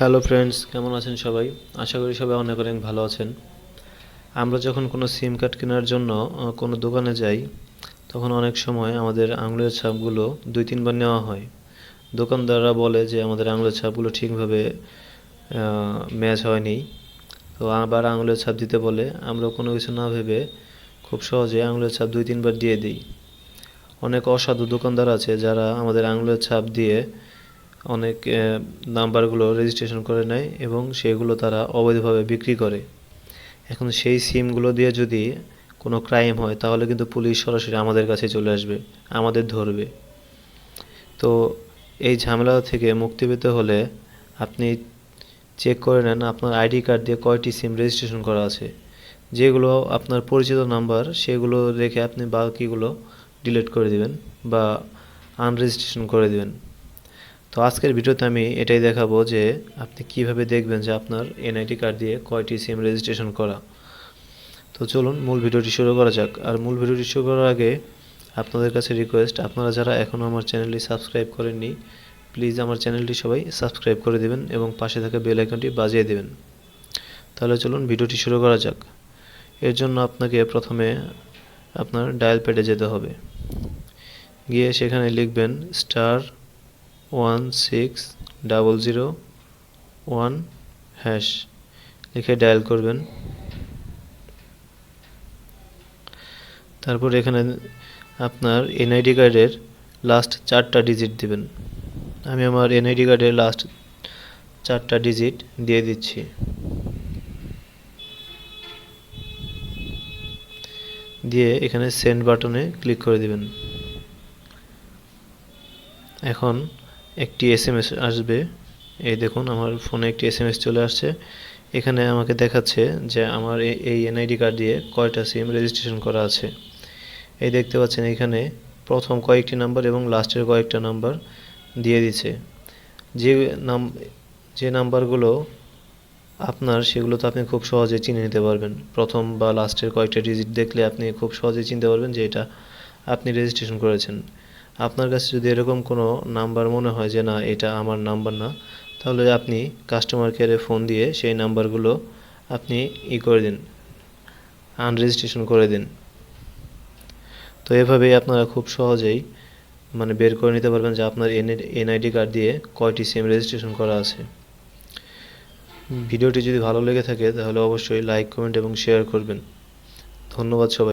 Hello friends, কেমন আছেন সবাই? আশা করি সবাই অনেক অনেক ভালো আছেন। আমরা যখন কোনো সিম কার্ড কেনার জন্য কোনো দোকানে যাই, তখন অনেক সময় আমাদের আঙুলের ছাপগুলো 2-3 বার নেওয়া হয়। দোকানদাররা বলে যে আমাদের আঙুলের ছাপগুলো ঠিকভাবে ম্যাচ হয়নি, তো আবার আঙুলের ছাপ দিতে বলে। আমরা কোনো কিছু না ভেবে খুব সহজে আঙুলের ছাপ 2-3 বার দিয়ে দিই। অনেক অসাধু দোকানদার আছে যারা আমাদের আঙুলের ছাপ দিয়ে অনেক নাম্বারগুলো রেজিস্ট্রেশন করে নেয় এবং সেগুলো তারা অবৈধভাবে বিক্রি করে। এখন সেই সিমগুলো দিয়ে যদি কোনো ক্রাইম হয়, তাহলে কিন্তু পুলিশ সরাসরি আমাদের কাছে চলে আসবে, আমাদের ধরবে। তো এই ঝামেলা থেকে মুক্তি পেতে হলে আপনি চেক করে নেন আপনার আইডি কার্ড দিয়ে কয়টি সিম রেজিস্ট্রেশন করা আছে। যেগুলো আপনার পরিচিত নাম্বার, সেগুলো রেখে আপনি বাকিগুলো ডিলিট করে দিবেন বা আনরেজিস্ট্রেশন করে দিবেন। তো আজকের ভিডিওতে আমি এটাই দেখাবো যে আপনি কিভাবে দেখবেন যে আপনার এনআইডি কার্ড দিয়ে কয়টি সিম রেজিস্ট্রেশন করা। তো চলুন মূল ভিডিওটি শুরু করা যাক। আর মূল ভিডিওটি শুরু করার আগে আপনাদের কাছে রিকোয়েস্ট, আপনারা যারা এখনও আমার চ্যানেলটি সাবস্ক্রাইব করেননি, প্লিজ আমার চ্যানেলটি সবাই সাবস্ক্রাইব করে দেবেন এবং পাশে থাকা বেল আইকনটি বাজিয়ে দেবেন। তাহলে চলুন ভিডিওটি শুরু করা যাক। এর জন্য আপনাকে প্রথমে আপনার ডায়াল প্যাডে যেতে হবে। গিয়ে সেখানে লিখবেন *16001#, লিখে ডায়াল করবেন। তারপর এখানে আপনার এনআইডি কার্ডের লাস্ট 4টা ডিজিট দিবেন। আমি আমার এনআইডি কার্ডের লাস্ট 4টা ডিজিট দিয়ে দিচ্ছি। দিয়ে এখানে সেন্ড বাটনে ক্লিক করে দিবেন। এখন একটি এসএমএস আসবে। এই দেখুন, আমার ফোনে একটি এসএমএস চলে আসছে। এখানে আমাকে দেখাচ্ছে যে আমার এই এনআইডি কার্ড দিয়ে কয়টা সিম রেজিস্ট্রেশন করা আছে। এই দেখতে পাচ্ছেন এখানে প্রথম কয়েকটি নাম্বার এবং লাস্টের কয়েকটা নাম্বার দিয়ে দিচ্ছে। যে নাম্বারগুলো আপনার, সেগুলো তো আপনি খুব সহজে চিনে নিতে পারবেন। প্রথম বা লাস্টের কয়েকটা ডিজিট দেখলে আপনি খুব সহজে চিনতে পারবেন যে এটা আপনি রেজিস্ট্রেশন করেছেন। আপনার কাছে যদি এরকম কোনো নাম্বার মনে হয় যে না, এটা আমার নাম্বার না, তাহলে আপনি কাস্টমার কেয়ারে ফোন দিয়ে সেই নাম্বারগুলো আপনি করে দিন, আনরেজিস্ট্রেশন করে দিন। তো এভাবেই আপনারা খুব সহজেই বের করে নিতে পারবেন যে আপনার এনআইডি কার্ড দিয়ে কয়টি সিম রেজিস্ট্রেশন করা আছে। ভিডিওটি যদি ভালো লেগে থাকে তাহলে অবশ্যই লাইক, কমেন্ট এবং শেয়ার করবেন। ধন্যবাদ সবাই।